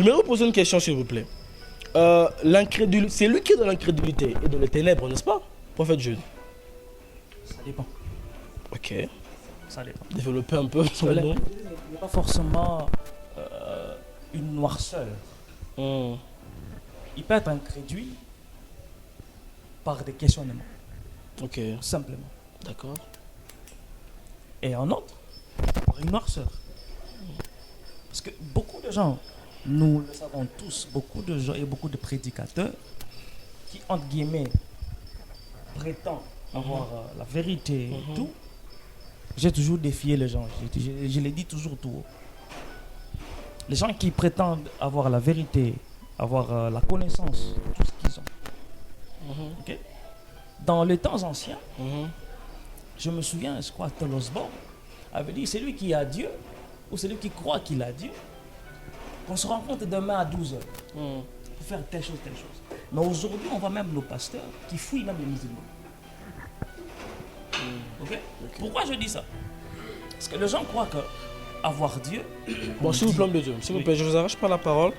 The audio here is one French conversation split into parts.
J'aimerais vous poser une question, s'il vous plaît. C'est lui qui est dans l'incrédulité et dans les ténèbres, n'est-ce pas, prophète Jude? Ça dépend. Ok. Ça dépend. Développer un peu sur le nom. Il n'y a pas forcément une noirceur. Il peut être incrédule par des questionnements. Ok. Simplement. D'accord. Et un autre, par une noirceur. Parce que beaucoup de gens, nous le savons tous, beaucoup de gens et beaucoup de prédicateurs qui, entre guillemets, prétendent avoir la vérité et tout, j'ai toujours défié les gens. Je l'ai dit toujours tout haut. Les gens qui prétendent avoir la vérité, avoir la connaissance de tout ce qu'ils ont. Okay? Dans les temps anciens, je me souviens, je crois que Tel Osborne avait dit, c'est lui qui a Dieu, ou c'est lui qui croit qu'il a Dieu, qu'on se rencontre demain à 12h pour faire telle chose, telle chose. Mais aujourd'hui, on voit même nos pasteurs qui fouillent même les musulmans. Okay? Pourquoi je dis ça? Parce que les gens croient que avoir Dieu... Bon, s'il vous plaît, de Dieu, s'il vous plaît, je ne vous arrache pas la parole.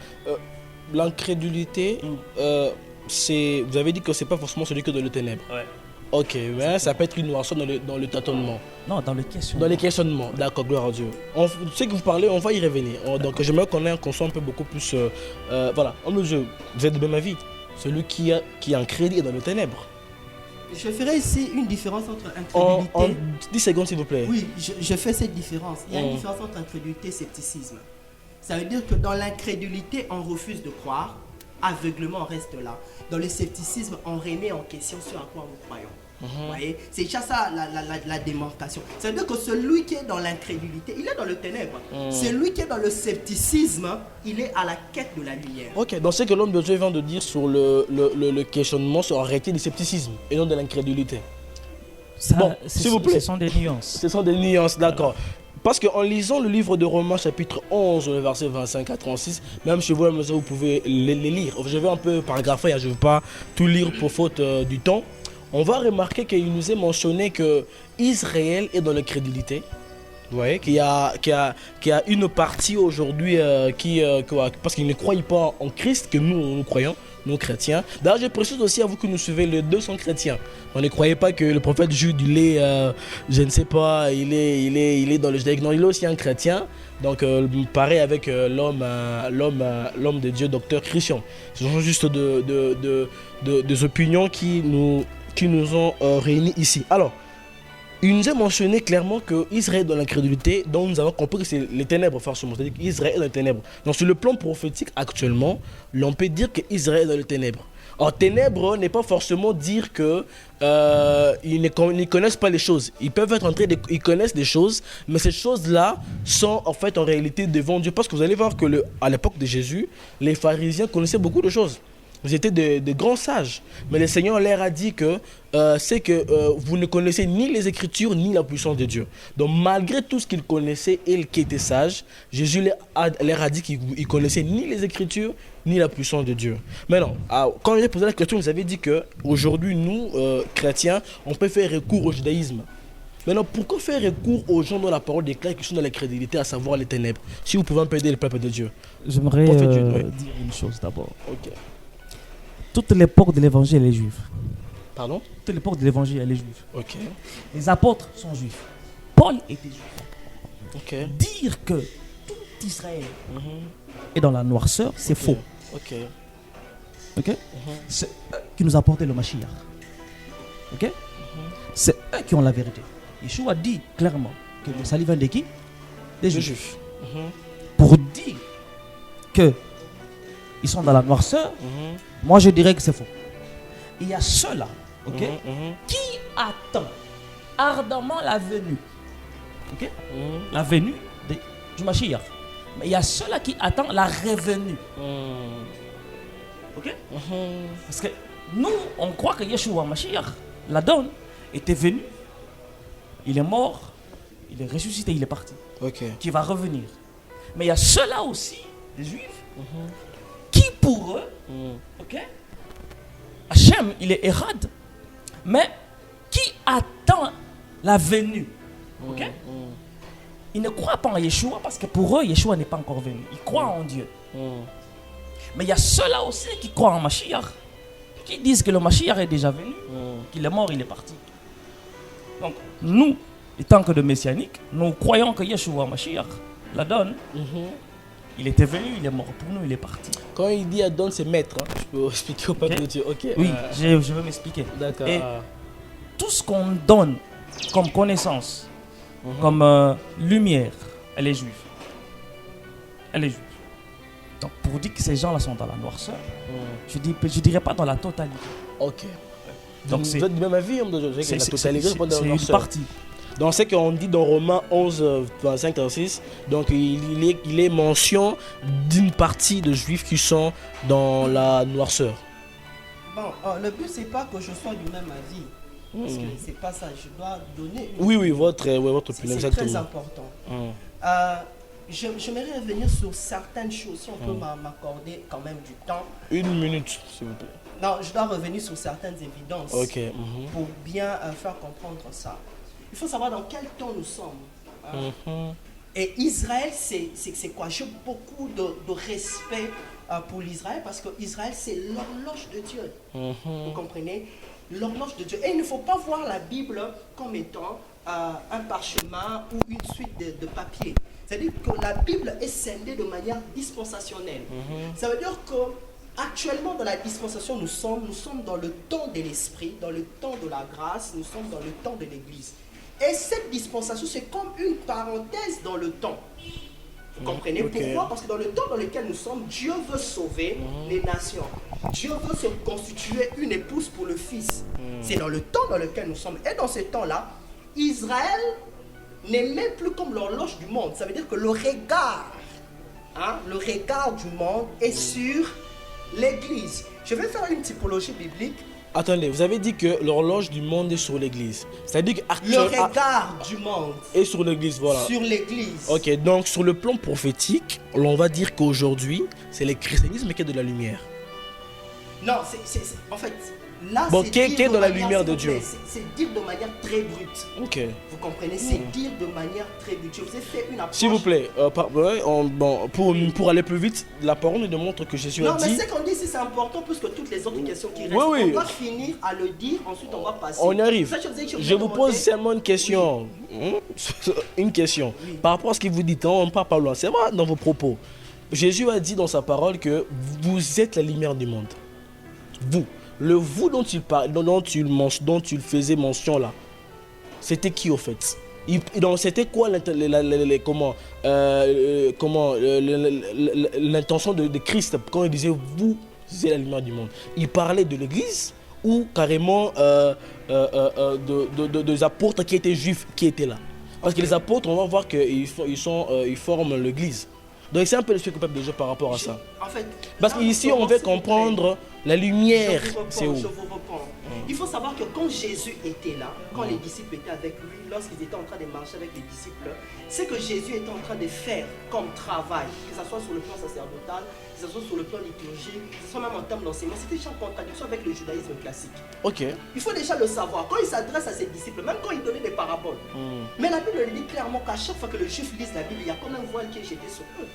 L'incrédulité, vous avez dit que ce n'est pas forcément celui qui est dans les ténèbres. Ouais. Ok, mais ça peut être une noirceur dans le tâtonnement. Non, dans les questionnements. Dans les questionnements, d'accord, gloire à Dieu. Tu sais que vous parlez, on va y revenir. Donc j'aimerais qu'on soit un peu beaucoup plus... voilà, en Dieu, vous êtes de même avis. Celui qui est en crédit est dans les ténèbres. Je ferai ici une différence entre incrédulité... En 10 secondes, s'il vous plaît. Oui, je fais cette différence. Il y a une différence entre incrédulité et scepticisme. Ça veut dire que dans l'incrédulité, on refuse de croire. Aveuglement, on reste là. Dans le scepticisme, on remet en question ce à quoi nous croyons. Vous voyez, c'est déjà ça la démarcation. Ça veut dire que celui qui est dans l'incrédulité, il est dans le ténèbre. Celui qui est dans le scepticisme, il est à la quête de la lumière. Ok, donc c'est que l'homme de Dieu vient de dire sur le questionnement, sur arrêter du scepticisme et non de l'incrédulité. Bon, s'il vous plaît. Ce sont des nuances. Ce sont des nuances, d'accord. Parce qu'en lisant le livre de Romains chapitre 11, le verset 25 à 36, même chez vous, vous pouvez les lire. Je vais un peu paragrapher, je ne vais pas tout lire pour faute du temps. On va remarquer qu'il nous est mentionné que Israël est dans l'incrédulité. Vous voyez, qu'il y a une partie aujourd'hui parce qu'ils ne croient pas en Christ, que nous croyons, nous chrétiens. D'ailleurs, je précise aussi à vous que nous suivez, les deux sont chrétiens. On ne croyait pas que le prophète Jude, il est, je ne sais pas, il est dans le judaïque. Non, il est aussi un chrétien. Donc, pareil avec l'homme de Dieu, docteur Christian. Ce sont juste des opinions qui nous ont réunis ici. Alors, il nous a mentionné clairement qu'Israël est dans l'incrédulité, donc nous avons compris que c'est les ténèbres forcément, c'est-à-dire qu'Israël est dans les ténèbres. Donc sur le plan prophétique actuellement, l'on peut dire qu'Israël est dans les ténèbres. Or, ténèbres n'est pas forcément dire que ils ne connaissent pas les choses. Ils peuvent être en train ils connaissent des choses, mais ces choses-là sont en fait en réalité devant Dieu. Parce que vous allez voir que à l'époque de Jésus, les pharisiens connaissaient beaucoup de choses. Vous étiez de grands sages, mais le Seigneur leur a dit que c'est que vous ne connaissez ni les Écritures ni la puissance de Dieu. Donc malgré tout ce qu'ils connaissaient et qui étaient sages, Jésus leur a dit qu'ils ne connaissaient ni les Écritures ni la puissance de Dieu. Maintenant, quand j'ai posé la question, vous avez dit qu'aujourd'hui, nous, chrétiens, on peut faire recours au judaïsme. Maintenant, pourquoi faire recours aux gens dont la parole déclare qu'ils sont dans la crédulité, à savoir les ténèbres? Si vous pouvez un peu aider le peuple de Dieu. J'aimerais dire une chose d'abord. Ok. Toute l'époque de l'évangile, elle est juive. Pardon? Toute l'époque de l'évangile, elle est juive. Ok. Les apôtres sont juifs. Paul était juif. Ok. Dire que tout Israël est dans la noirceur, c'est faux. Ok. Ok? C'est eux qui nous apportent le Mashiach. Ok? C'est eux qui ont la vérité. Yeshua dit clairement que le salut vient de qui? Des juifs. Pour dire que ils sont dans la noirceur, moi je dirais que c'est faux. Il y a ceux-là, qui attendent ardemment la venue. La venue du Mashiach. Mais il y a ceux-là qui attendent la revenue. Parce que nous, on croit que Yeshua Mashiach, la donne, était venu. Il est mort, il est ressuscité, il est parti. Qui va revenir. Mais il y a ceux-là aussi, les juifs, qui pour eux, Hachem, il est Erad, mais qui attend la venue. Ils ne croient pas en Yeshua parce que pour eux, Yeshua n'est pas encore venu. Ils croient en Dieu. Mais il y a ceux-là aussi qui croient en Mashiach, qui disent que le Mashiach est déjà venu, qu'il est mort, il est parti. Donc, nous, étant que de messianiques, nous croyons que Yeshua Mashiach, la donne, il était venu, il est mort pour nous, il est parti. Quand il dit Adon, c'est maître. Hein. Je peux expliquer au peuple de Dieu. Ok. Oui, je veux m'expliquer. D'accord. Et tout ce qu'on donne comme connaissance, comme lumière, elle est juive. Elle est juive. Donc pour dire que ces gens-là sont dans la noirceur, je dirais pas dans la totalité. Ok. Donc vous êtes du même avis, homme de Dieu. c'est La totalité, c'est pas dans la une noirceur. partie. Donc c'est qu'on dit dans Romains 11, 25, 36, donc il est mention d'une partie de juifs qui sont dans la noirceur. Bon, le but, c'est pas que je sois du même avis. Parce que c'est pas ça. Je dois donner une... Oui, votre opinion, C'est exactement. très important. J'aimerais revenir sur certaines choses, si on peut m'accorder quand même du temps. 1 minute, s'il vous plaît. Non, je dois revenir sur certaines évidences Ok. pour bien faire comprendre ça. Il faut savoir dans quel temps nous sommes. Et Israël, c'est quoi? J'ai beaucoup de respect pour l'Israël parce que Israël, c'est l'horloge de Dieu. Vous comprenez? L'horloge de Dieu. Et il ne faut pas voir la Bible comme étant un parchemin ou une suite de papiers. C'est-à-dire que la Bible est scindée de manière dispensationnelle. Ça veut dire que actuellement dans la dispensation, nous sommes dans le temps de l'esprit, dans le temps de la grâce, nous sommes dans le temps de l'Église. Et cette dispensation, c'est comme une parenthèse dans le temps. Vous comprenez pourquoi? Parce que dans le temps dans lequel nous sommes, Dieu veut sauver les nations. Dieu veut se constituer une épouse pour le Fils. C'est dans le temps dans lequel nous sommes. Et dans ce temps-là, Israël n'est même plus comme l'horloge du monde. Ça veut dire que le regard du monde est sur l'Église. Je vais faire une typologie biblique. Attendez, vous avez dit que l'horloge du monde est sur l'église. C'est-à-dire Le qu'actuellement. regard du monde est sur l'église, voilà. sur l'Église. Ok, donc sur le plan prophétique, on va dire qu'aujourd'hui, c'est le christianisme qui est de la lumière. Non, en fait, là, Bon, c'est qui est dire dans la manière, lumière s'il de vous Dieu. plaît, c'est dire de manière très brute. Ok. Vous comprenez? C'est dire de manière très brute. Je vous ai fait une approche. S'il vous plaît, pour aller plus vite, la parole nous démontre que Jésus Non, a mais dit. ce qu'on dit ici, c'est important plus que toutes les autres questions qui restent. Oui. On va finir à le dire, ensuite on va passer. On y arrive. Ça, Je vous pose seulement une question. Une question. Par rapport à ce que vous dites, on ne part pas loin. C'est vrai dans vos propos. Jésus a dit dans sa parole que vous êtes la lumière du monde. Vous. Le vous dont il parle, dont il faisait mention là, c'était qui au fait? C'était quoi l'intention de Christ quand il disait vous êtes la lumière du monde? Il parlait de l'église ou carrément des apôtres qui étaient juifs qui étaient là? Parce que les apôtres, on va voir qu'ils forment l'église. Donc c'est un peu le sujet coupable de Dieu par rapport à ça. En fait, parce qu'ici on veut comprendre la lumière, c'est où? Je vous réponds. Il faut savoir que quand Jésus était là, quand les disciples étaient avec lui, lorsqu'ils étaient en train de marcher avec les disciples, c'est que Jésus était en train de faire comme travail, que ce soit sur le plan sacerdotal, que ce soit sur le plan liturgique, que ce soit même en termes d'enseignement, c'était déjà en contradiction avec le judaïsme classique. Ok. Il faut déjà le savoir. Quand il s'adresse à ses disciples, même quand il donnait des paraboles, mais la Bible dit clairement qu'à chaque fois que le juif lise la Bible, il y a comme un voile qui est jeté sur eux.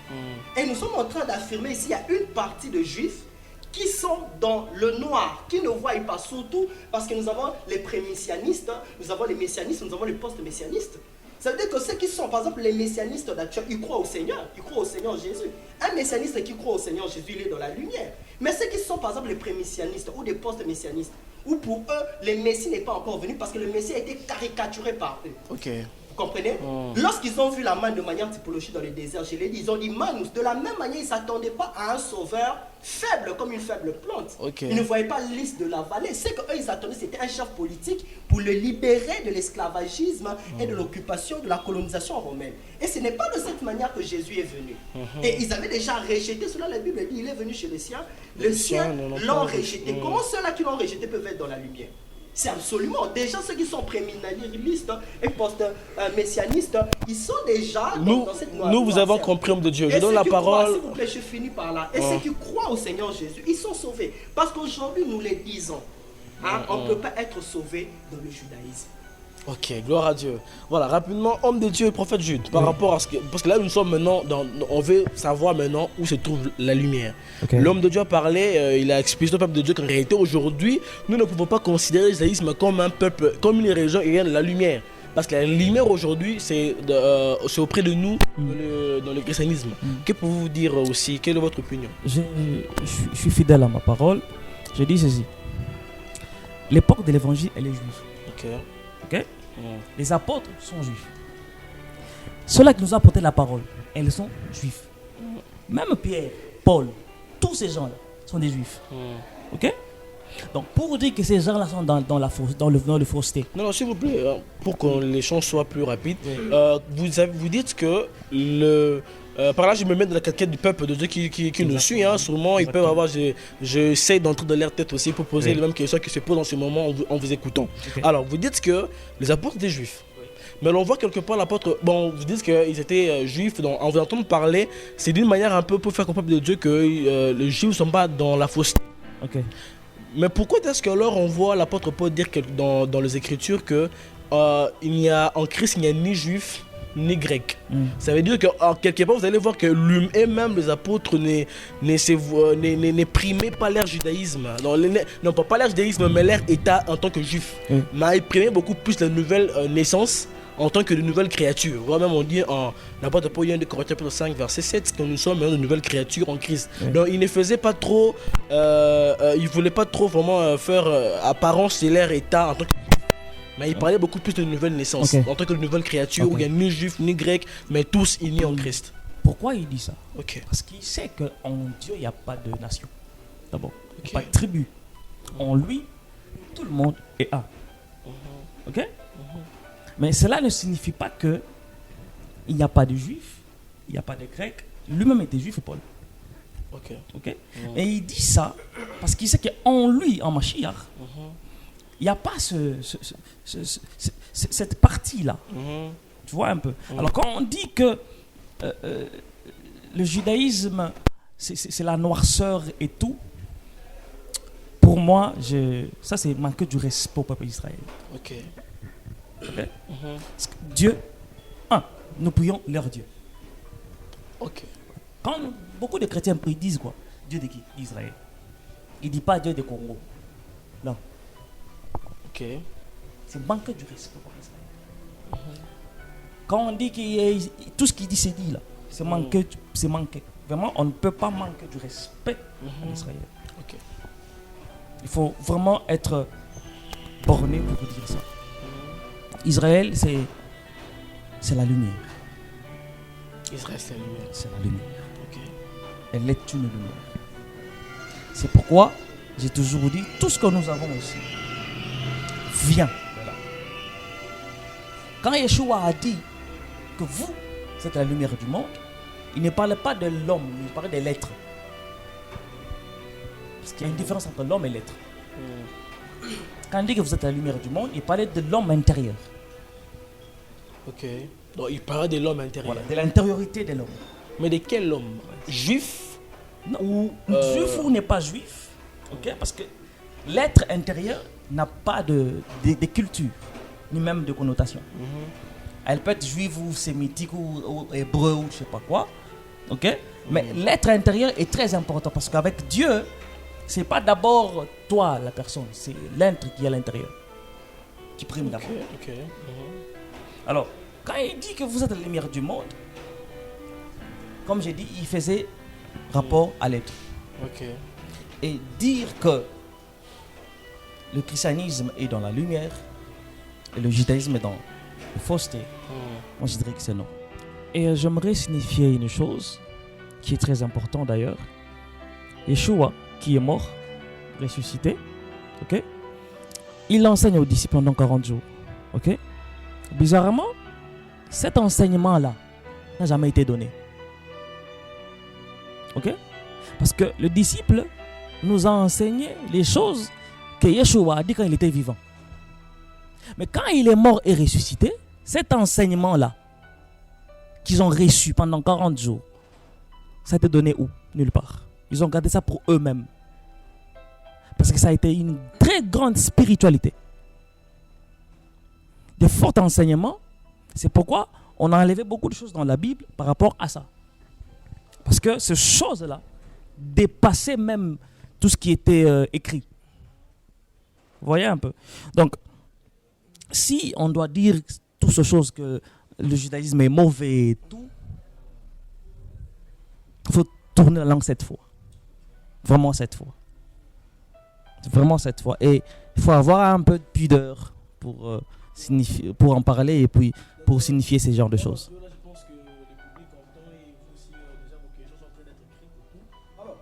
Et nous sommes en train d'affirmer ici, il y a une partie de juifs qui sont dans le noir, qui ne voient pas, surtout parce que nous avons les pré-messianistes, nous avons les messianistes, nous avons les post-messianistes. Ça veut dire que ceux qui sont, par exemple, les messianistes d'actuel, ils croient au Seigneur Jésus. Un messianiste qui croit au Seigneur Jésus, il est dans la lumière. Mais ceux qui sont, par exemple, les pré-messianistes ou des post-messianistes, où pour eux, le Messie n'est pas encore venu parce que le Messie a été caricaturé par eux. Ok. Vous comprenez? Lorsqu'ils ont vu la manne de manière typologique dans le désert, je l'ai dit, ils ont dit manus. De la même manière, ils ne s'attendaient pas à un sauveur faible comme une faible plante. Ils ne voyaient pas l'Is de la vallée. C'est qu'eux, ils attendaient, c'était un chef politique pour le libérer de l'esclavagisme et de l'occupation, de la colonisation romaine. Et ce n'est pas de cette manière que Jésus est venu. Et ils avaient déjà rejeté, cela la Bible dit, il est venu chez les siens. Les siens l'ont rejeté. Comment ceux-là qui l'ont rejeté peuvent être dans la lumière? C'est absolument. Déjà, ceux qui sont préminalistes et post-messianistes, ils sont déjà dans cette noire. Nous, vous avons compris, homme de Dieu. Je donne la parole. S'il vous plaît, je finis par là. Et ceux qui croient au Seigneur Jésus, ils sont sauvés. Parce qu'aujourd'hui, nous les disons, on ne peut pas être sauvé dans le judaïsme. Ok, gloire à Dieu. Voilà, rapidement, homme de Dieu et prophète Jude, par rapport à ce que... Parce que là, nous sommes maintenant, on veut savoir maintenant où se trouve la lumière. Okay. L'homme de Dieu a parlé, il a expliqué au peuple de Dieu qu'en réalité, aujourd'hui, nous ne pouvons pas considérer l'israélisme comme un peuple, comme une région ayant de la lumière. Parce que la lumière aujourd'hui, c'est auprès de nous, dans le christianisme. Que pouvez-vous dire aussi? Quelle est votre opinion? Je suis fidèle à ma parole. Je dis ceci. L'époque de l'évangile, elle est juive. Ok. Les apôtres sont juifs. Ceux-là qui nous ont apporté la parole, elles sont juifs. Même Pierre, Paul, tous ces gens-là sont des juifs. Ok. Donc pour dire que ces gens-là sont dans le fausseté. Non, s'il vous plaît, pour que les choses soient plus rapides, vous dites que par là, je me mets dans la casquette du peuple de Dieu qui nous suit. Sûrement, ils peuvent avoir. J'essaie d'entrer dans leur tête aussi pour poser les mêmes questions qui se posent en ce moment en vous écoutant. Okay. Alors, vous dites que les apôtres étaient juifs. Mais on voit quelque part l'apôtre. Bon, vous dites qu'ils étaient juifs. Donc, en vous entendant parler, c'est d'une manière un peu pour faire comprendre de Dieu que les juifs ne sont pas dans la fausseté. Okay. Mais pourquoi est-ce que alors on voit l'apôtre Paul dire que dans les Écritures que en Christ il n'y a ni juif ni grec. Ça veut dire que quelque part vous allez voir que même les apôtres n'imprimaient pas leur judaïsme. Non, pas leur judaïsme, mais leur état en tant que juif. Mais ils primaient beaucoup plus la nouvelle naissance en tant que de nouvelles créatures. Même on dit en l'apôtre Paul 1 Corinthiens 5 verset 7 que nous sommes de nouvelles créatures en Christ. Donc ils ne faisaient pas trop, ils ne voulaient pas trop vraiment faire apparence de leur état en tant que... Mais il parlait beaucoup plus de nouvelle naissance, en tant que de nouvelle créature où il n'y a ni juif ni grec, mais tous unis en Christ. Pourquoi il dit ça? Parce qu'il sait qu'en Dieu, il n'y a pas de nation. D'abord, pas de tribu. En lui, tout le monde est un. Ok? Mais cela ne signifie pas qu'il n'y a pas de juifs, il n'y a pas de grecs. Lui-même était juif, Paul. Et il dit ça parce qu'il sait qu'en lui, en Mashiach, il n'y a pas cette partie-là. Tu vois un peu. Alors quand on dit que le judaïsme, c'est la noirceur et tout, pour moi, ça c'est manquer du respect au peuple d'Israël. Parce que Dieu, nous prions leur Dieu. Quand beaucoup de chrétiens prient, ils disent quoi? Dieu de qui? D'Israël. Il ne dit pas Dieu de Congo. Non. C'est manquer du respect pour Israël. Quand on dit que tout ce qu'il dit, c'est dit là. C'est manquer, c'est manquer. Vraiment, on ne peut pas manquer du respect en Israël. Il faut vraiment être borné pour dire ça. Israël, c'est la lumière. Israël, c'est la lumière. C'est la lumière. Elle est une lumière. C'est pourquoi j'ai toujours dit, tout ce que nous avons ici vient de là. Quand Yeshua a dit que vous êtes la lumière du monde, il ne parlait pas de l'homme, il parlait de l'être. Parce qu'il y a une différence entre l'homme et l'être. Quand il dit que vous êtes la lumière du monde, il parlait de l'homme intérieur. Donc il parlait de l'homme intérieur. Voilà, de l'intériorité de l'homme. Mais de quel homme? Juif? Ou juif ou n'est pas juif. Parce que l'être intérieur n'a pas de culture, ni même de connotation. Elle peut être juive ou sémitique ou hébreu ou je sais pas quoi. Mais l'être intérieur est très important parce qu'avec Dieu, c'est pas d'abord toi la personne, c'est l'être qui est à l'intérieur qui prime d'abord. Alors, quand il dit que vous êtes la lumière du monde, comme j'ai dit, il faisait rapport à l'être. Et dire que le christianisme est dans la lumière et le judaïsme est dans la fausseté, moi je dirais que c'est non. Et j'aimerais signifier une chose qui est très importante d'ailleurs. Yeshua, qui est mort, ressuscité, il enseigne aux disciples pendant 40 jours. Bizarrement, cet enseignement-là n'a jamais été donné. Parce que le disciple nous a enseigné les choses que Yeshua a dit quand il était vivant. Mais quand il est mort et ressuscité, cet enseignement-là qu'ils ont reçu pendant 40 jours, ça a été donné où? Nulle part. Ils ont gardé ça pour eux-mêmes. Parce que ça a été une très grande spiritualité. de forts enseignements. C'est pourquoi on a enlevé beaucoup de choses dans la Bible par rapport à ça. Parce que ces choses-là dépassaient même tout ce qui était écrit. Vous voyez un peu. Donc, si on doit dire toutes ces choses que le judaïsme est mauvais et tout, il faut tourner la langue cette fois. Vraiment cette fois. Vraiment cette fois. Et il faut avoir un peu de pudeur pour en parler et puis pour signifier ces genres de choses. Là, je pense que le public entend et vous aussi, déjà vos questions sont en train d'être écrites et tout. Alors,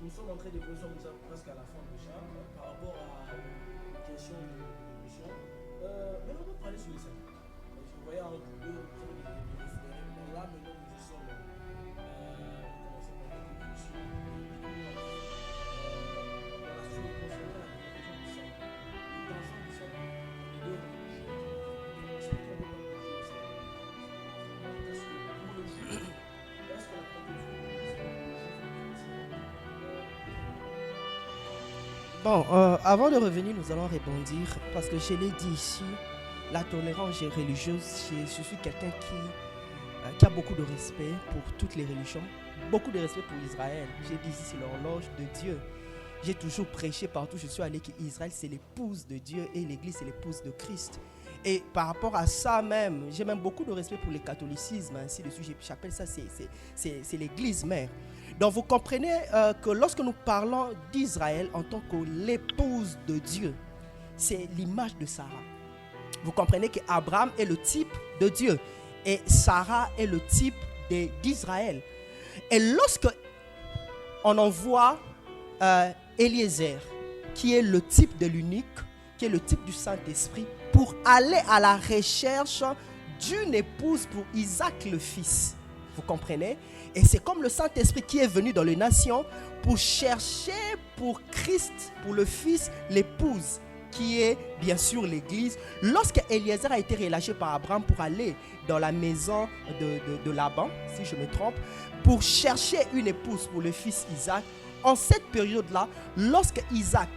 nous sommes en train de clôturer déjà presque à la fin déjà par rapport à la question de l'émission. Maintenant, on va parler sur les scènes. Vous voyez un peu de référer. Mais là, maintenant, nous y sommes. Comment ça s'appelle l'évolution. Voilà, sur le concernant la religion du sang. Dans le sang du sang, les deux religions. Expliquez-moi un peu. Bon, avant de revenir, nous allons rebondir parce que je l'ai dit ici, la tolérance religieuse, je suis quelqu'un qui a beaucoup de respect pour toutes les religions, beaucoup de respect pour Israël. J'ai dit ici, c'est l'horloge de Dieu. J'ai toujours prêché partout où je suis allé qu'Israël c'est l'épouse de Dieu et l'Église c'est l'épouse de Christ. Et par rapport à ça même, j'ai même beaucoup de respect pour le catholicisme, ainsi de suite. J'appelle ça, c'est l'Église mère. Donc vous comprenez que lorsque nous parlons d'Israël en tant que l'épouse de Dieu, c'est l'image de Sarah. Vous comprenez qu'Abraham est le type de Dieu et Sarah est le type d'Israël. Et lorsque on envoie Eliezer, qui est le type de l'unique, qui est le type du Saint-Esprit, pour aller à la recherche d'une épouse pour Isaac le fils. Vous comprenez? Et c'est comme le Saint-Esprit qui est venu dans les nations pour chercher pour Christ, pour le Fils, l'épouse, qui est bien sûr l'Église. Lorsque Eliezer a été relâché par Abraham pour aller dans la maison de Laban, si je me trompe, pour chercher une épouse pour le fils Isaac, en cette période-là, lorsque Isaac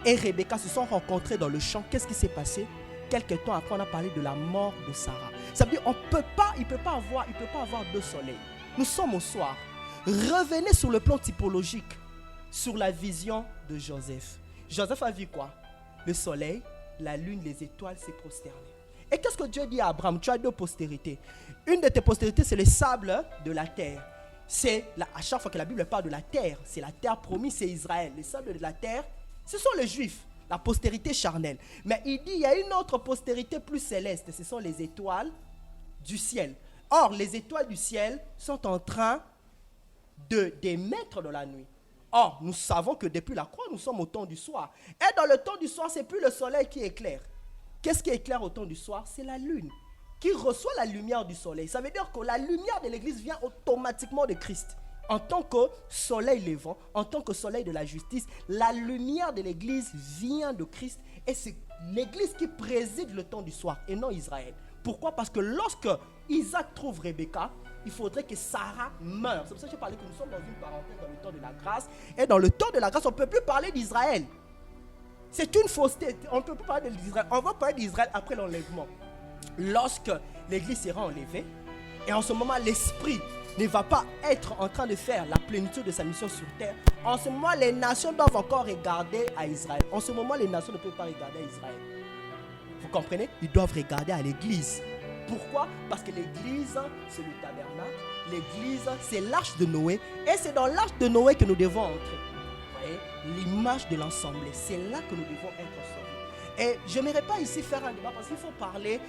et Rebecca se sont rencontrés dans le champ, qu'est-ce qui s'est passé? Quelque temps après, on a parlé de la mort de Sarah. Ça veut dire il ne peut pas avoir deux soleils. Nous sommes au soir. Revenez sur le plan typologique, sur la vision de Joseph. Joseph a vu quoi? Le soleil, la lune, les étoiles s'est prosterné. Et qu'est-ce que Dieu dit à Abraham? Tu as deux postérités. Une de tes postérités, c'est le sable de la terre. À chaque fois que la Bible parle de la terre, c'est la terre promise, c'est Israël. Les sables de la terre, ce sont les Juifs, la postérité charnelle. Mais il dit, il y a une autre postérité plus céleste, ce sont les étoiles du ciel. Or, les étoiles du ciel sont en train d'émettre dans la nuit. Or, nous savons que depuis la croix, nous sommes au temps du soir. Et dans le temps du soir, ce n'est plus le soleil qui éclaire. Qu'est-ce qui éclaire au temps du soir? C'est la lune qui reçoit la lumière du soleil. Ça veut dire que la lumière de l'église vient automatiquement de Christ. En tant que soleil levant, en tant que soleil de la justice, la lumière de l'église vient de Christ. Et c'est l'église qui préside le temps du soir et non Israël. Pourquoi? Parce que lorsque Isaac trouve Rebecca, il faudrait que Sarah meure. C'est pour ça que j'ai parlé que nous sommes dans une parenthèse dans le temps de la grâce. Et dans le temps de la grâce, on ne peut plus parler d'Israël. C'est une fausseté. On ne peut plus parler d'Israël. On va parler d'Israël après l'enlèvement. Lorsque l'église sera enlevée, et en ce moment, l'esprit ne va pas être en train de faire la plénitude de sa mission sur terre. En ce moment, les nations doivent encore regarder à Israël. En ce moment, les nations ne peuvent pas regarder à Israël. Vous comprenez? Ils doivent regarder à l'église. Pourquoi? Parce que l'église, c'est le tabernacle. L'église, c'est l'arche de Noé. Et c'est dans l'arche de Noé que nous devons entrer. Vous voyez? L'image de l'assemblée. C'est là que nous devons être sauvés. Et je n'aimerais pas ici faire un débat parce qu'il faut parler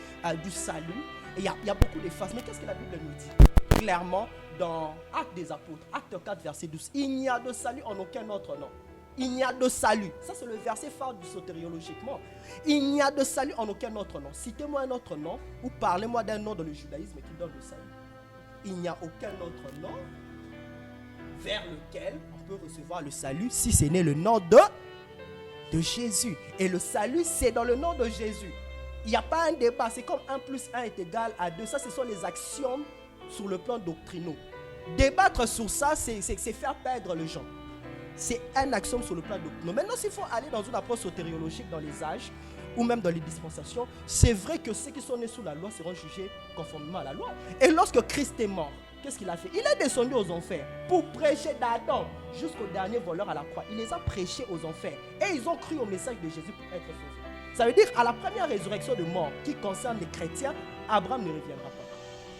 du salut. Et il y a beaucoup de phases. Mais qu'est-ce que la Bible nous dit? Clairement, dans Actes des Apôtres, Acte 4, verset 12, il n'y a de salut en aucun autre nom. Il n'y a de salut. Ça, c'est le verset phare du sotériologiquement. Il n'y a de salut en aucun autre nom. Citez-moi un autre nom ou parlez-moi d'un nom dans le judaïsme qui donne le salut. Il n'y a aucun autre nom vers lequel on peut recevoir le salut si ce n'est le nom de Jésus. Et le salut, c'est dans le nom de Jésus. Il n'y a pas un débat. C'est comme 1 plus 1 est égal à 2. Ça, ce sont les axiomes sur le plan doctrinal. Débattre sur ça, c'est faire perdre les gens. C'est un axiome sur le plan doctrinal. Maintenant, s'il faut aller dans une approche sotériologique dans les âges, ou même dans les dispensations, c'est vrai que ceux qui sont nés sous la loi seront jugés conformément à la loi. Et lorsque Christ est mort, qu'est-ce qu'il a fait? Il est descendu aux enfers pour prêcher d'Adam jusqu'au dernier voleur à la croix. Il les a prêchés aux enfers et ils ont cru au message de Jésus pour être sauvés. Ça veut dire à la première résurrection de mort qui concerne les chrétiens, Abraham ne reviendra pas.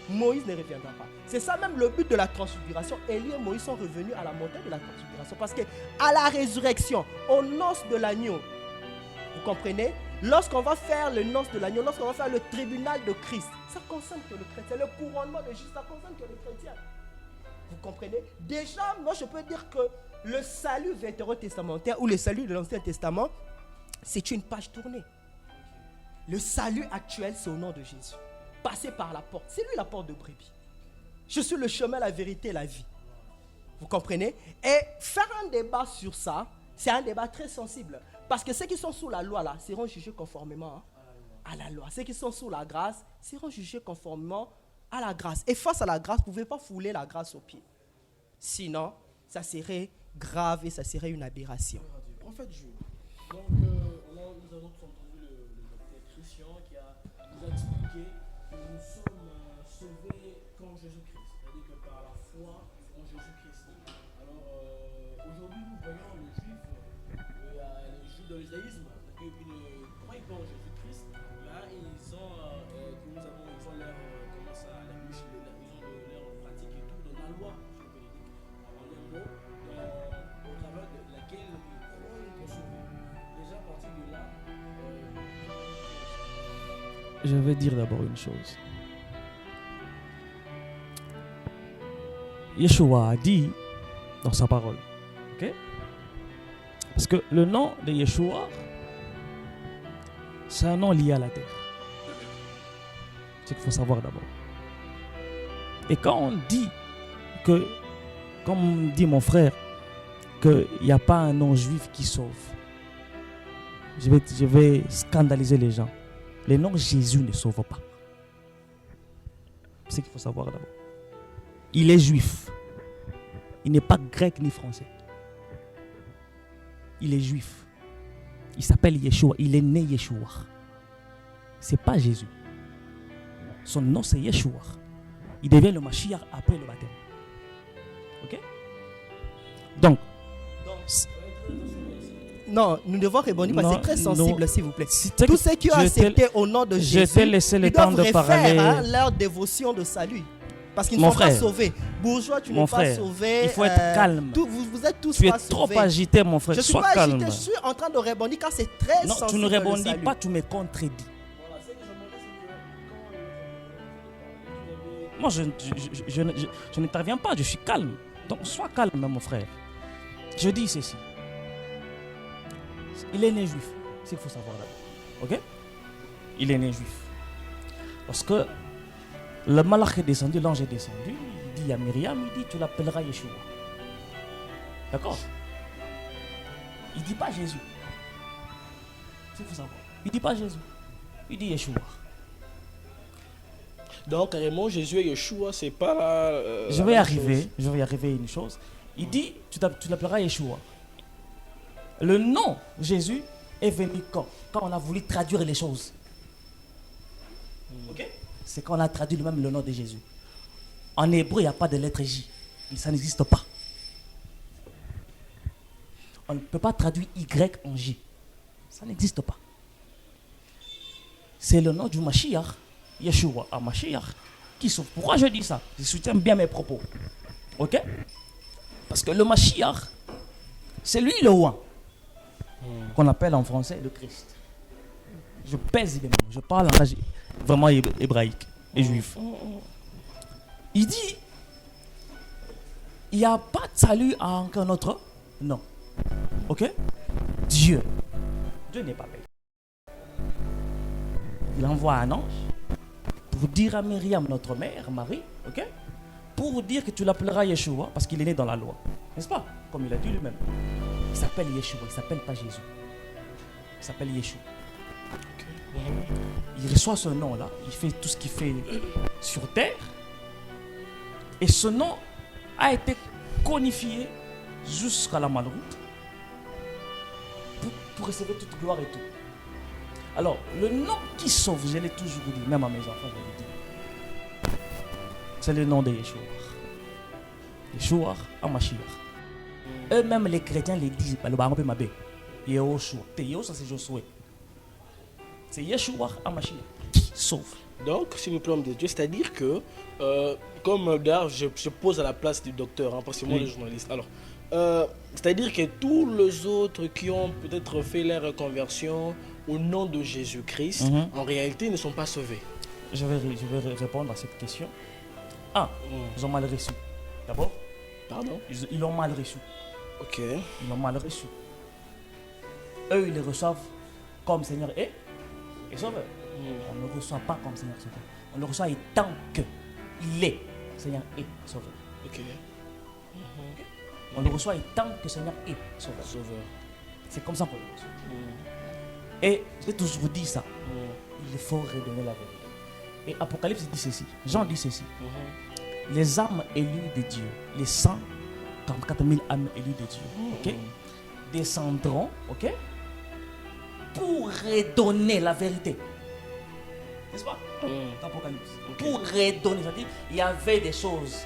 Moïse ne reviendra pas. C'est ça même le but de la transfiguration. Élie et Moïse sont revenus à la montagne de la transfiguration parce que à la résurrection, aux noces de l'agneau, vous comprenez? Lorsqu'on va faire le noces de l'agneau, lorsqu'on va faire le tribunal de Christ, ça concerne que le chrétien. Le couronnement de Jésus, ça concerne que les chrétiens. Vous comprenez? Déjà, moi je peux dire que le salut vétérotestamentaire ou le salut de l'Ancien Testament, c'est une page tournée. Le salut actuel, c'est au nom de Jésus. Passer par la porte. C'est lui la porte de brebis. Je suis le chemin, la vérité et la vie. Vous comprenez? Et faire un débat sur ça, c'est un débat très sensible. Parce que ceux qui sont sous la loi là seront jugés conformément à la loi. Ceux qui sont sous la grâce seront jugés conformément à la grâce. Et face à la grâce, vous ne pouvez pas fouler la grâce aux pieds. Sinon, ça serait grave et ça serait une aberration. En fait, donc, nous avons tous entendu le docteur Christian qui nous a expliqué que nous sommes sauvés qu'en Jésus-Christ, c'est-à-dire que par la foi en Jésus-Christ. Alors, aujourd'hui, nous voyons les Juifs, les Juifs de l'judaïsme, qui ne croient pas en Jésus-Christ. Là, ils ont leur, comment ça, ils ont leur pratique et tout dans la loi, si on peut le dire. En un mot, au travers de laquelle ils croient être sauvés. Déjà, à partir de là, Je vais dire d'abord une chose. Yeshua a dit dans sa parole, ok? Parce que le nom de Yeshua, c'est un nom lié à la terre. C'est ce qu'il faut savoir d'abord. Et quand on dit que, comme dit mon frère, qu'il n'y a pas un nom juif qui sauve, je vais scandaliser les gens. Le nom Jésus ne sauve pas. C'est ce qu'il faut savoir d'abord. Il est juif. Il n'est pas grec ni français. Il est juif. Il s'appelle Yeshua. Il est né Yeshua. Ce n'est pas Jésus. Son nom c'est Yeshua. Il devient le Mashiach après le baptême. Ok? Donc, non, nous devons répondre parce que c'est très sensible, s'il vous plaît. que Tous ceux qui ont accepté au nom de Jésus, je t'ai laissé le temps de parler. Leur dévotion de salut. Parce qu'ils ne Mon sont pas frère, sauvés. Bourgeois, tu mon n'es pas frère, sauvé. il faut être calme. Vous êtes tous Tu es pas trop sauvés. agité, mon frère. Je suis Sois pas calme. agité, je suis en train de répondre car c'est très Non, sensible. tu ne le répondis salut. pas, tu me contredis. voilà, ce que j'aimerais, c'est que Moi, je n'interviens pas, je suis calme. Donc, sois calme, mon frère. Je dis ceci. Il est né juif. C'est ce qu'il faut savoir d'abord. Ok? Il est né juif. Parce que le malach est descendu, l'ange est descendu. Il dit à Myriam, il dit, tu l'appelleras Yeshua. D'accord? Il ne dit pas Jésus. C'est ce qu'il faut savoir. Il ne dit pas Jésus. Il dit Yeshua. donc, carrément, Jésus et Yeshua, c'est pas. Je vais y arriver à une chose. Il dit, tu l'appelleras Yeshua. Le nom Jésus est venu quand on a voulu traduire les choses. Ok? C'est quand on a traduit même le nom de Jésus. En hébreu, il n'y a pas de lettre J. Ça n'existe pas. On ne peut pas traduire Y en J. Ça n'existe pas. C'est le nom du Mashiach, Yeshua, à Mashiach, qui sauve. Pourquoi je dis ça? Je soutiens bien mes propos. Ok? Parce que le Mashiach, c'est lui le roi. Qu'on appelle en français le Christ. Je pèse les mots. Je parle en langage vraiment hébraïque et juif. Il dit, il n'y a pas de salut en aucun autre. Non. Ok? Dieu. Dieu n'est pas bête. Il envoie un ange pour dire à Myriam, notre mère, Marie, ok? Pour dire que tu l'appelleras Yeshua parce qu'il est né dans la loi. N'est-ce pas? Comme il a dit lui-même. Il s'appelle Yeshua, il ne s'appelle pas Jésus. Il s'appelle Yeshua. Il reçoit ce nom-là, il fait tout ce qu'il fait sur terre. Et ce nom a été conifié jusqu'à la malroute pour recevoir toute gloire et tout. Alors, le nom qui sauve, je l'ai toujours dit, même à mes enfants, je l'ai dit. C'est le nom de Yeshua. Yeshua Hamashiach. Eux-mêmes, les chrétiens, les disent, le baron peut m'abbé. Yeshua. Ça, c'est Josué. C'est Yeshua Hamashiach qui sauve. Donc, s'il vous plaît, homme de Dieu, c'est-à-dire que, comme d'ailleurs, je pose à la place du docteur, hein, parce que moi, le journaliste. Alors, c'est-à-dire que tous les autres qui ont peut-être fait leur reconversion au nom de Jésus-Christ, en réalité, ne sont pas sauvés. Je vais répondre à cette question. Ils ont mal reçu. D'abord, pardon, ils l'ont mal reçu. Ok. Ils l'ont mal reçu. Eux, ils le reçoivent comme Seigneur et Sauveur. On ne le reçoit pas comme Seigneur et Sauveur. On le reçoit tant qu'il est Seigneur et Sauveur. Ok. On le reçoit tant que Seigneur est Sauveur. C'est comme ça qu'on le reçoit. Et je vais toujours dire ça. Il faut redonner la vérité. Et Apocalypse dit ceci. Jean dit ceci. Les âmes élues de Dieu, les 144 000 âmes élues de Dieu, descendront, pour redonner la vérité. N'est-ce pas? Apocalypse. Pour redonner, c'est-à-dire il y avait des choses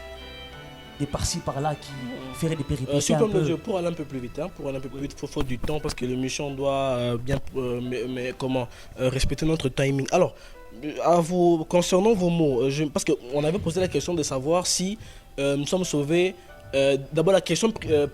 de par-ci par-là qui feraient des péripéties. Pour aller un peu plus vite, il faut faute du temps parce que l'émission doit bien respecter notre timing. Alors, concernant vos mots, parce qu'on avait posé la question de savoir si nous sommes sauvés. D'abord, la question primaire,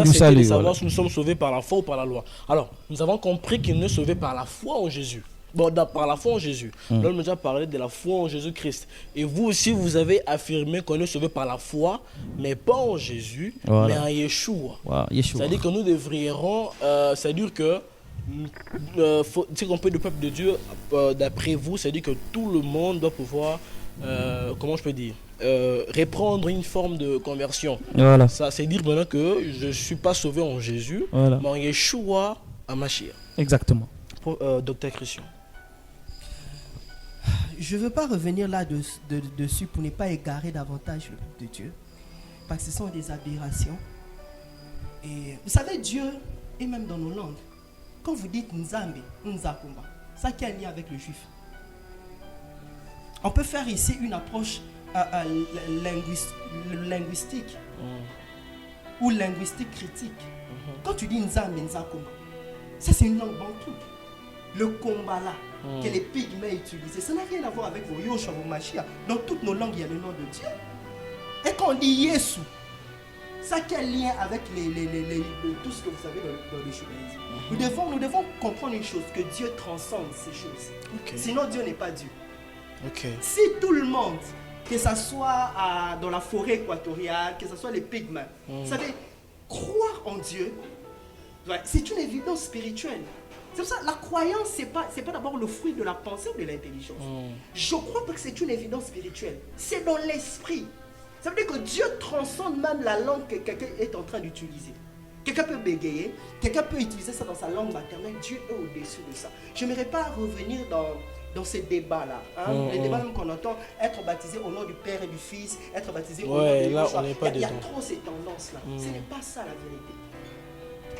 c'était de savoir si nous sommes sauvés par la foi ou par la loi. Alors, nous avons compris qu'il nous est sauvé par la foi en Jésus. Par la foi en Jésus. Là, on a déjà parlé de la foi en Jésus-Christ. Et vous aussi, vous avez affirmé qu'on est sauvé par la foi, mais pas en Jésus, mais en Yeshua. C'est-à-dire que nous devrions, c'est-à-dire que si on peut le peuple de Dieu, d'après vous, c'est-à-dire que tout le monde doit pouvoir, comment je peux dire, reprendre une forme de conversion. Ça, c'est dire maintenant que je ne suis pas sauvé en Jésus, mais en Yeshua Hamashiach. Exactement. Docteur Christian. Je ne veux pas revenir là-dessus pour ne pas égarer davantage le peuple de Dieu, parce que ce sont des aberrations. Et vous savez, Dieu est même dans nos langues. Quand vous dites Nzambe, Nzakumba, ça qui a un lien avec le juif. On peut faire ici une approche linguistique ou linguistique critique. Quand tu dis Nzambe, Nzakumba, ça c'est une langue bantoue. Le combat là, que les pygmées utilisaient, ça n'a rien à voir avec vos Yoshua, vos Mashiach. Dans toutes nos langues, il y a le nom de Dieu. Et quand on dit Yesu, ça a quel lien avec tout ce que vous savez dans le judaïsme. Nous devons comprendre une chose, que Dieu transcende ces choses. Sinon, Dieu n'est pas Dieu. Si tout le monde, que ce soit dans la forêt équatoriale, que ce soit les pygmées, vous savez, croire en Dieu, c'est une évidence spirituelle. C'est pour ça que la croyance, ce n'est pas d'abord le fruit de la pensée ou de l'intelligence. Je crois que c'est une évidence spirituelle. C'est dans l'esprit. Ça veut dire que Dieu transcende même la langue que quelqu'un est en train d'utiliser. Quelqu'un peut bégayer, quelqu'un peut utiliser ça dans sa langue maternelle. Dieu est au-dessus de ça. Je n'aimerais pas revenir dans ces débats-là. Les débats même qu'on entend, être baptisé au nom du Père et du Fils, être baptisé au nom de Dieu. Il y a trop ces tendances-là. Ce n'est pas ça la vérité.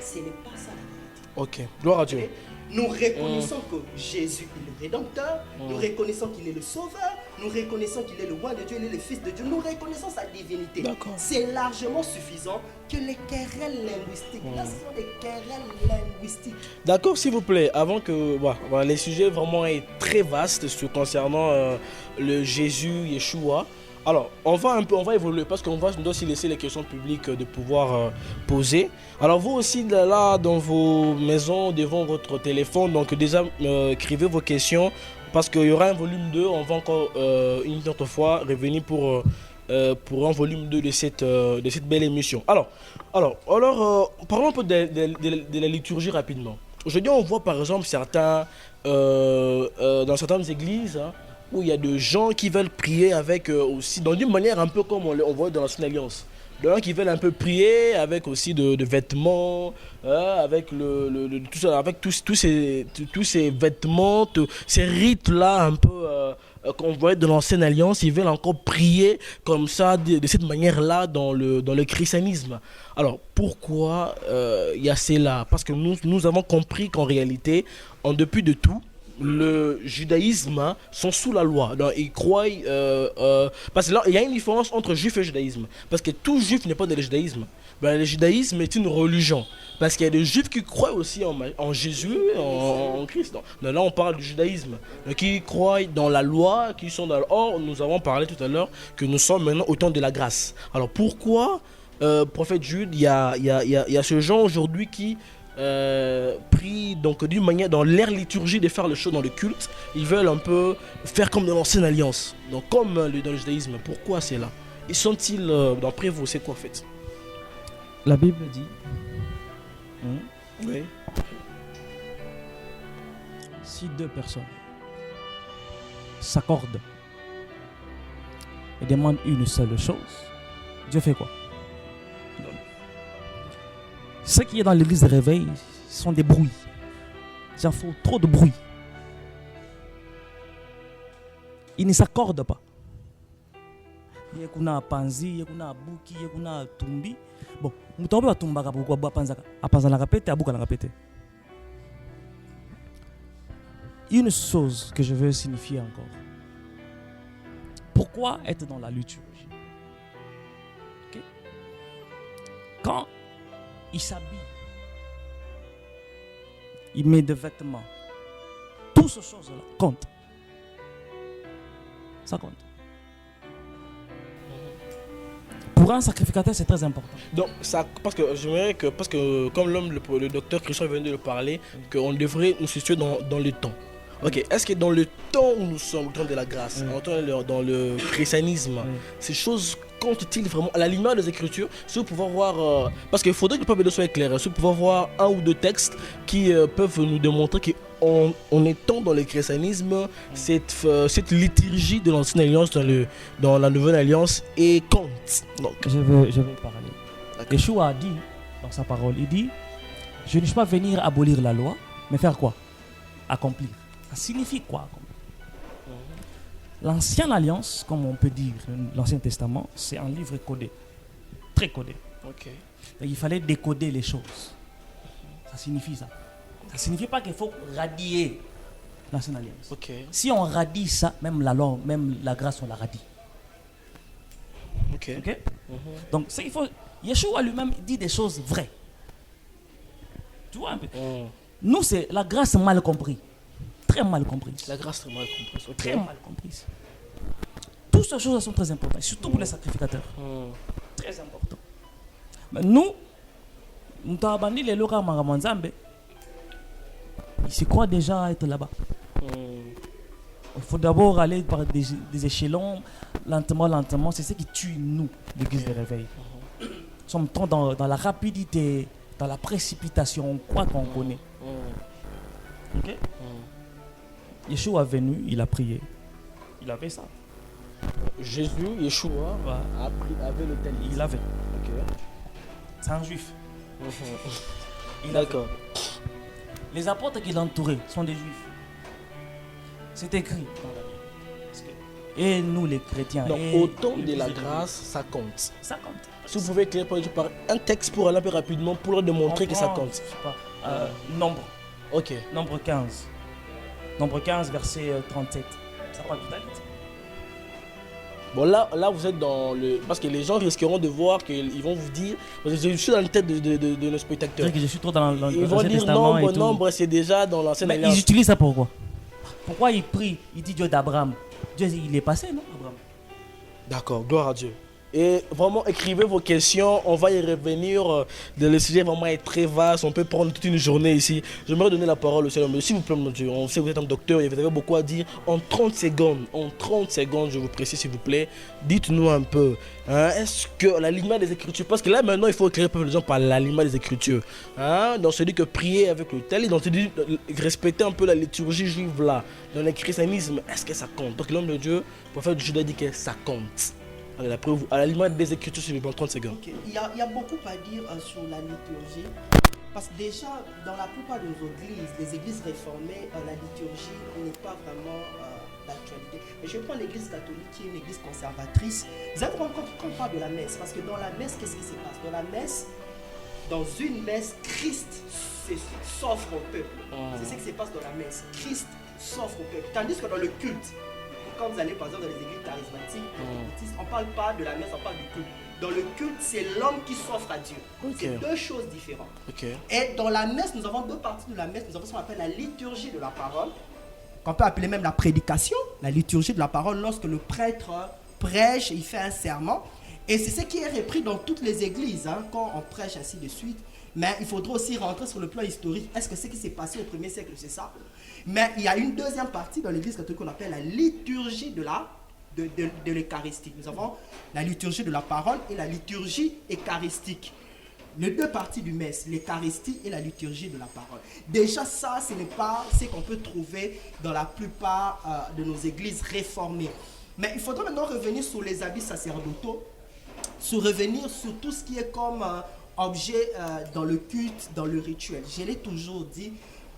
Ce n'est pas ça la vérité. Ok, gloire à Dieu. Nous reconnaissons que Jésus est le Rédempteur, nous reconnaissons qu'il est le Sauveur, nous reconnaissons qu'il est le roi de Dieu, il est le Fils de Dieu, nous reconnaissons sa divinité. C'est largement suffisant que les querelles linguistiques, là ce sont des querelles linguistiques. D'accord, s'il vous plaît, avant que les sujets vraiment est très vastes concernant le Jésus, Yeshua. Alors, on va évoluer parce qu'on doit aussi laisser les questions publiques de pouvoir poser. Alors, vous aussi, là, dans vos maisons, devant votre téléphone, donc déjà, écrivez vos questions parce qu'il y aura un volume 2. On va encore une autre fois revenir pour un volume 2 de cette belle émission. Alors, parlons un peu de la liturgie rapidement. Aujourd'hui, on voit par exemple dans certaines églises, où il y a des gens qui veulent prier avec aussi, dans une manière un peu comme on voit dans l'Ancienne Alliance. Des gens qui veulent un peu prier avec aussi de vêtements, avec tout ça, avec tous ces vêtements, ces rites-là un peu qu'on voit de l'ancienne alliance, ils veulent encore prier comme ça, de cette manière-là, dans le christianisme. Alors, pourquoi il y a cela? Parce que nous avons compris qu'en réalité, en dépit de tout, le judaïsme sont sous la loi. Donc, ils croient... parce que là, il y a une différence entre juif et judaïsme. Parce que tout juif n'est pas dans le judaïsme. Ben, le judaïsme est une religion. Parce qu'il y a des juifs qui croient aussi en Jésus, en Christ. Donc, là, on parle du judaïsme. Donc, qui croient dans la loi, qui sont dans... Or, nous avons parlé tout à l'heure que nous sommes maintenant au temps de la grâce. Alors, pourquoi, prophète Jude, il y a ce gens aujourd'hui qui... pris donc d'une manière dans l'ère liturgie de faire le show dans le culte, ils veulent un peu faire comme dans l'ancienne alliance, donc comme dans le judaïsme. Pourquoi c'est là? Ils sont-ils d'après vous, c'est quoi en fait? La Bible dit Oui. si deux personnes s'accordent et demandent une seule chose, Dieu fait quoi? Ce qui est dans l'église de réveil sont des bruits. Il en faut trop de bruit. Ils ne s'accordent pas. Il y a kuna panzi, il y a kuna buki, il y a kuna tumbi. Bon, mutombe wa tumbaka pourquoi ba panzaka. Apanzana kapete, abuka na kapete. Une chose que je veux signifier encore. Pourquoi être dans la liturgie? Okay? Quand il s'habille, il met des vêtements, toutes ces choses-là comptent. Ça compte. Pour un sacrificateur, c'est très important. Donc, ça, parce que comme le docteur Christian vient de le parler, qu'on devrait nous situer dans le temps. Ok, est-ce que dans le temps où nous sommes, au temps de la grâce, dans le christianisme, ces choses comptent-ils vraiment à la lumière des Écritures? Si vous pouvez voir, parce qu'il faudrait que le peuple de soit éclairé, si vous pouvez voir un ou deux textes qui peuvent nous démontrer qu'en étant dans le christianisme, cette liturgie de l'ancienne alliance dans la nouvelle alliance est compte. Donc, je vais parler. Yeshua a dit dans sa parole, il dit, je ne suis pas venir abolir la loi, mais faire quoi? Accomplir. Ça signifie quoi? L'ancienne alliance, comme on peut dire, l'Ancien Testament, c'est un livre codé, très codé. Okay. Donc, il fallait décoder les choses. Ça signifie ça. Ça ne signifie pas qu'il faut radier l'Ancienne alliance. Okay. Si on radie ça, même la loi, même la grâce, on la radie. Okay. Okay? Donc, c'est il faut. Yeshua lui-même dit des choses vraies. Tu vois un peu. Nous, c'est la grâce mal comprise. Très mal comprise. La grâce très mal comprise. Okay. Très mal comprise. Toutes ces choses sont très importantes, surtout pour les sacrificateurs. Très important. Mais nous avons abandonné les locaux à Manzambe. Ils se croient déjà être là-bas. Il faut d'abord aller par des échelons, lentement. C'est ce qui tue nous, l'église de réveil. Nous sommes trop dans la rapidité, dans la précipitation, on croit qu'on connaît. Ok? Yeshua est venu, il a prié. Il avait ça. Jésus, Yeshua, avait le tel. Il avait. Okay. C'est un juif. D'accord. Les apôtres qui l'entouraient sont des juifs. C'est écrit dans la Bible. Et nous les chrétiens. Donc, autant de la grâce, ça compte. Ça compte. Si vous pouvez éclairer par un texte pour aller un peu rapidement pour leur démontrer que ça compte. Je sais pas. Nombre. Ok. Nombre 15. Nombre 15, verset 37. Ça parle tout à l'heure. Bon, là, vous êtes dans le... Parce que les gens risqueront de voir qu'ils vont vous dire... Parce que je suis dans la tête de nos spectateurs. C'est que je suis trop dans Ils vont dire nombre, c'est déjà dans l'ancienne alliance. Ils utilisent ça pourquoi? Pourquoi ils prient? Ils disent Dieu d'Abraham. Dieu, il est passé, non, Abraham? D'accord, gloire à Dieu. Et vraiment, écrivez vos questions, on va y revenir. Le sujet vraiment est très vaste, on peut prendre toute une journée ici. J'aimerais donner la parole au Seigneur, mais s'il vous plaît, mon Dieu, on sait que vous êtes un docteur et vous avez beaucoup à dire. En 30 secondes, je vous précise, s'il vous plaît, dites-nous un peu, est-ce que l'alignement des Écritures, parce que là maintenant, il faut éclairer les gens par l'alignement des Écritures. Donc, c'est dit que prier avec le tel, donc c'est dit respecter un peu la liturgie juive là, dans le christianisme, est-ce que ça compte? Donc, l'homme de Dieu, le prophète Judas dit que ça compte. À la limite des Écritures, c'est 30 secondes. Okay. Il y a beaucoup à dire sur la liturgie. Parce que déjà, dans la plupart de nos églises, les églises réformées, la liturgie n'est pas vraiment d'actualité. Mais je prends l'église catholique qui est une église conservatrice. Vous allez comprendre quand on parle de la messe, parce que dans la messe, qu'est-ce qui se passe? Dans une messe, Christ s'offre au peuple. C'est ce qui se passe dans la messe. Christ s'offre au peuple. Tandis que dans le culte, quand vous allez par exemple dans les églises charismatiques, on ne parle pas de la messe, on parle du culte. Dans le culte, c'est l'homme qui s'offre à Dieu. C'est deux choses différentes. Et dans la messe, nous avons deux parties de la messe. Nous avons ce qu'on appelle la liturgie de la parole, qu'on peut appeler même la prédication, la liturgie de la parole, lorsque le prêtre prêche, il fait un serment. Et c'est ce qui est repris dans toutes les églises, quand on prêche ainsi de suite. Mais il faudra aussi rentrer sur le plan historique. Est-ce que ce qui s'est passé au 1er siècle, c'est ça? Mais il y a une deuxième partie dans l'église catholique qu'on appelle la liturgie de l'Eucharistie. Nous avons la liturgie de la parole et la liturgie eucharistique. Les deux parties du messe, l'Eucharistie et la liturgie de la parole. Déjà ça, ce n'est pas ce qu'on peut trouver dans la plupart de nos églises réformées. Mais il faudra maintenant revenir sur les habits sacerdotaux, revenir sur tout ce qui est comme objet dans le culte, dans le rituel. Je l'ai toujours dit,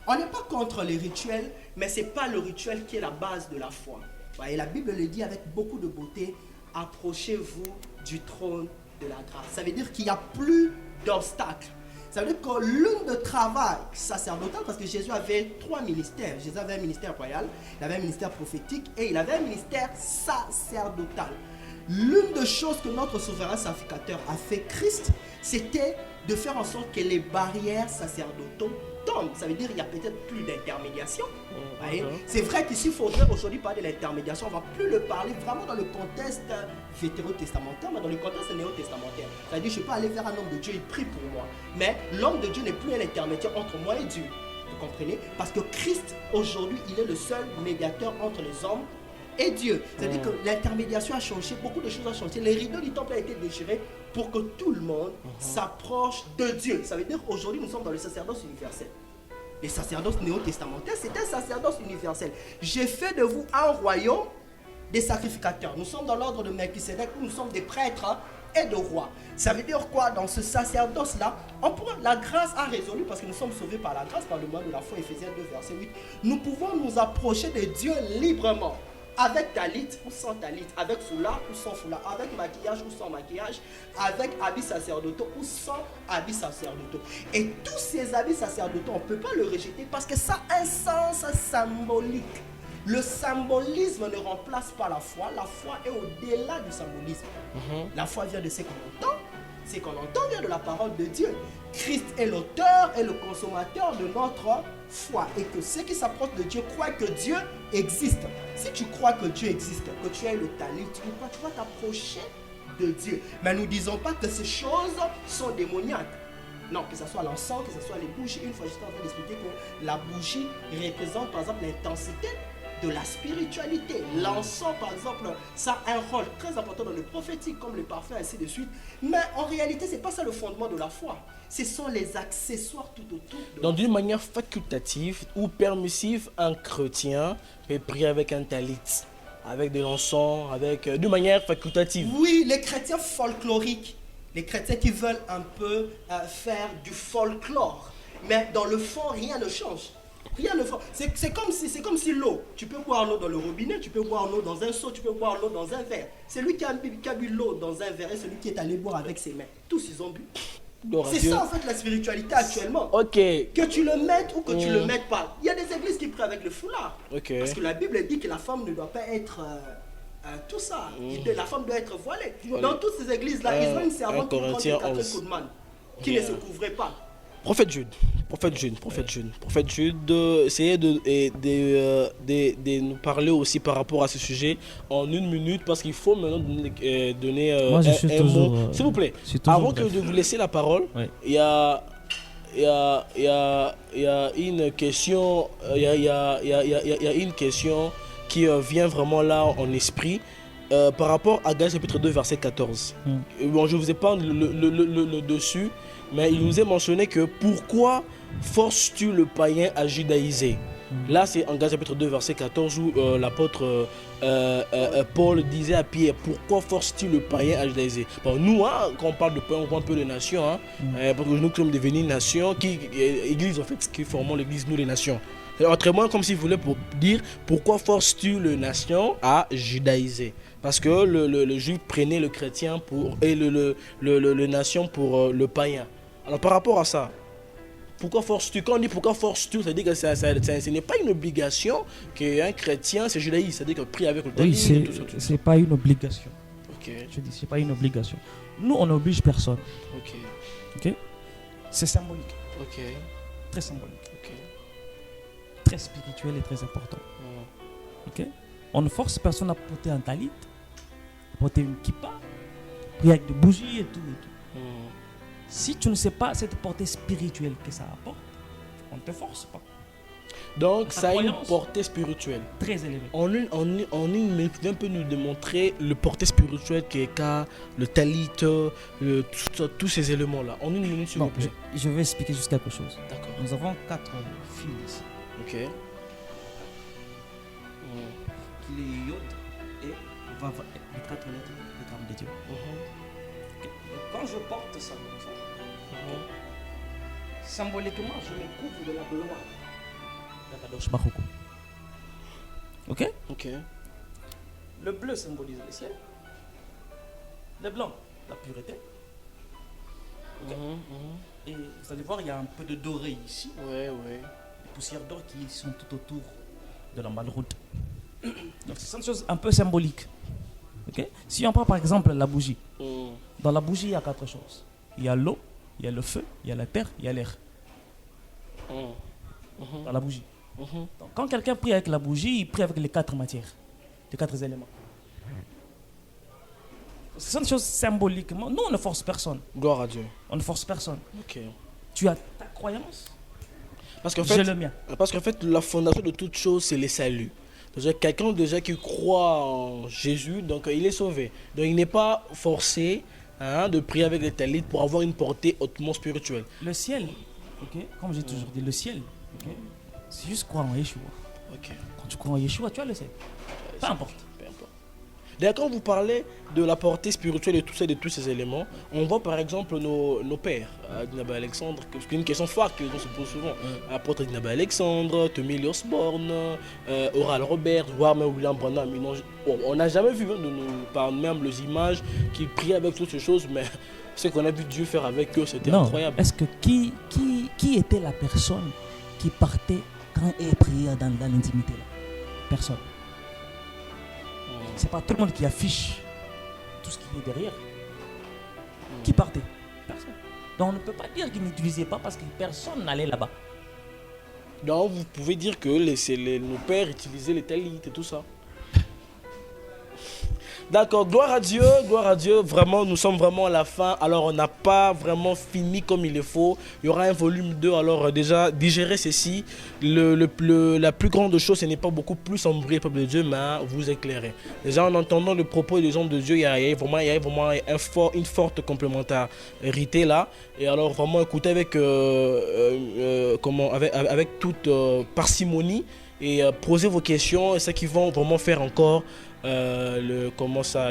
on n'est pas contre les rituels, mais ce n'est pas le rituel qui est la base de la foi. Et la Bible le dit avec beaucoup de beauté, approchez-vous du trône de la grâce. Ça veut dire qu'il n'y a plus d'obstacles. Ça veut dire que l'une de travail sacerdotal, parce que Jésus avait trois ministères. Jésus avait un ministère royal, il avait un ministère prophétique et il avait un ministère sacerdotal. L'une des choses que notre souverain sacrificateur a fait Christ, c'était de faire en sorte que les barrières sacerdotales tombent. Ça veut dire qu'il n'y a peut-être plus d'intermédiation. C'est vrai qu'ici, il faudrait aujourd'hui parler de l'intermédiation. On ne va plus le parler vraiment dans le contexte vétérotestamentaire, mais dans le contexte néo-testamentaire. Ça veut dire que je peux aller vers un homme de Dieu, il prie pour moi. Mais l'homme de Dieu n'est plus un intermédiaire entre moi et Dieu. Vous comprenez? Parce que Christ, aujourd'hui, il est le seul médiateur entre les hommes et Dieu. C'est-à-dire que l'intermédiation a changé, beaucoup de choses ont changé. Les rideaux du temple ont été déchirés pour que tout le monde s'approche de Dieu. Ça veut dire qu'aujourd'hui, nous sommes dans le sacerdoce universel. Le sacerdoce néo-testamentaire, c'est un sacerdoce universel. J'ai fait de vous un royaume des sacrificateurs. Nous sommes dans l'ordre de Melchisédek, où nous sommes des prêtres et de rois. Ça veut dire quoi? Dans ce sacerdoce-là, la grâce a résolu, parce que nous sommes sauvés par la grâce, par le moyen de la foi, Éphésiens 2, verset 8. Nous pouvons nous approcher de Dieu librement. Avec talit ou sans talit, avec foulard ou sans foulard, avec maquillage ou sans maquillage, avec habits sacerdotaux ou sans habits sacerdotaux. Et tous ces habits sacerdotaux, on ne peut pas le rejeter parce que ça a un sens symbolique. Le symbolisme ne remplace pas la foi est au-delà du symbolisme. La foi vient de ce qu'on entend. Ce qu'on entend vient de la parole de Dieu. Christ est l'auteur et le consommateur de notre foi. Et que ceux qui s'approchent de Dieu croient que Dieu existe. Si tu crois que Dieu existe, que tu es le talit, tu vas t'approcher de Dieu. Mais nous ne disons pas que ces choses sont démoniaques. Non, que ce soit l'encens, que ce soit les bougies. Une fois, j'étais en train d'expliquer que la bougie représente par exemple l'intensité de la spiritualité. L'encens, par exemple, ça a un rôle très important dans le prophétique, comme le parfum, ainsi de suite. Mais en réalité, ce n'est pas ça le fondement de la foi. Ce sont les accessoires tout autour. Donc, d'une manière facultative ou permissive, un chrétien peut prier avec un talit, avec de l'encens, de manière facultative. Oui, les chrétiens folkloriques, les chrétiens qui veulent un peu faire du folklore. Mais dans le fond, rien ne change. Rien ne fait. C'est comme si l'eau, tu peux boire l'eau dans le robinet, tu peux boire l'eau dans un seau, tu peux boire l'eau dans un verre. C'est lui qui a bu l'eau dans un verre et celui qui est allé boire avec ses mains. Tous ils ont bu. C'est ça en fait la spiritualité actuellement. Que tu le mettes ou que tu le mettes pas. Il y a des églises qui prient avec le foulard. Parce que la Bible dit que la femme ne doit pas être tout ça. La femme doit être voilée. Dans toutes ces églises-là, ils ont une servante qui prend Catherine Koudman, qui ne se couvrait pas. Prophète Jude, essayez de nous parler aussi par rapport à ce sujet en une minute, parce qu'il faut maintenant donner Moi, je suis toujours, mot. S'il vous plaît, avant que de vous laisser la parole, il y a une question, une question qui vient vraiment là en esprit. Par rapport à Galates chapitre 2 verset 14. Bon, je ne vous ai pas le dessus, mais il nous est mentionné que pourquoi forces-tu le païen à judaïser? Là, c'est en Galates chapitre 2, verset 14, où l'apôtre Paul disait à Pierre, pourquoi forces-tu le païen à judaïser? Bon, nous, hein, quand on parle de païen, on voit un peu les nations, hein, parce que nous sommes devenus une nation, église en fait, qui formons l'église, nous les nations. Autrement, comme s'il voulait pour dire, pourquoi forces-tu le nation à judaïser? Parce que le juif prenait le chrétien et le nation pour le païen. Alors par rapport à ça, pourquoi forces-tu? Quand on dit pourquoi forces-tu, ça veut dire que ce n'est pas une obligation qu'un chrétien se judaïse. C'est-à-dire que prie avec le Oui, talit, tout ça. c'est pas une obligation. Ok, Je dis, c'est pas une obligation. Nous, on n'oblige personne. ok, Ok? C'est symbolique, ok, très symbolique, ok. très spirituel et très important. Ok? On ne force personne à porter un talit, à porter une kippa, prier avec des bougies et tout. Si tu ne sais pas cette portée spirituelle que ça apporte, on ne te force pas. Donc Ta ça a une croyance. portée spirituelle. Très élevé. En une minute, tu viens un peu nous démontrer le portée spirituel qui est le talit, tous ces éléments-là. En une minute, s'il vous Bon, plaît. je vais expliquer juste quelque chose. D'accord. Nous avons 4 fils ici. Ok. Qui est Yod et on va voir les 4 lettres des termes de Dieu. Ok. Donc, quand je porte ça comme ça, symboliquement, je me couvre de la gloire. D'Akadosh Baruch Hu. Ok? Ok. Le bleu symbolise le ciel. Le blanc, la pureté. Et vous allez voir, il y a un peu de doré ici. Ouais, ouais. Les poussières d'or qui sont tout autour de la malroute. Donc c'est une chose un peu symbolique. Ok? Si on prend par exemple la bougie. Dans la bougie, il y a 4 choses. Il y a l'eau, il y a le feu, il y a la terre, il y a l'air. Dans la bougie. Donc, quand quelqu'un prie avec la bougie, il prie avec les 4 matières, les 4 éléments. C'est une chose symboliquement. Nous, on ne force personne. Gloire à Dieu. On ne force personne. Ok. Tu as ta croyance, Parce qu'en j'ai fait, le mien. la fondation de toute chose, c'est le salut. C'est quelqu'un déjà qui croit en Jésus, donc il est sauvé. Donc il n'est pas forcé de prier avec les talits pour avoir une portée hautement spirituelle. Le ciel, ok, comme j'ai toujours dit, le ciel, ok, c'est juste croire en Yeshua. Ok. Quand tu crois en Yeshua, tu as le ciel. Peu importe. Peu importe. D'ailleurs, quand vous parlez de la portée spirituelle et tout ça, de tous ces éléments, on voit par exemple nos pères, Dinabe Alexandre, c'est une question phare que l'on se pose souvent. Apôtre Dinabe Alexandre, Tommy Osborne, Oral Robert, voire même William Branham. On n'a jamais vu par même les images qui priaient avec toutes ces choses, mais ce qu'on a vu Dieu faire avec eux, c'était incroyable. Est-ce que qui était la personne qui partait quand elle priait dans l'intimité là? Personne. C'est pas tout le monde qui affiche tout ce qui est derrière. Qui partait? Personne. Donc on ne peut pas dire qu'ils n'utilisaient pas parce que personne n'allait là-bas. Donc vous pouvez dire que nos pères utilisaient les talits et tout ça. D'accord, gloire à Dieu, vraiment, nous sommes vraiment à la fin, alors on n'a pas vraiment fini comme il le faut, il y aura un volume 2, alors déjà, digérez ceci, la plus grande chose, ce n'est pas beaucoup plus sombrer le peuple de Dieu, mais à vous éclairer. Déjà, en entendant le propos des hommes de Dieu, il y a vraiment une forte complémentarité là, et alors vraiment écoutez avec toute parcimonie, et posez vos questions, et ce qui vont vraiment faire encore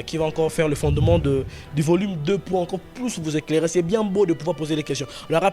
qui va encore faire le fondement du volume 2 pour encore plus vous éclairer. C'est bien beau de pouvoir poser des questions. Alors,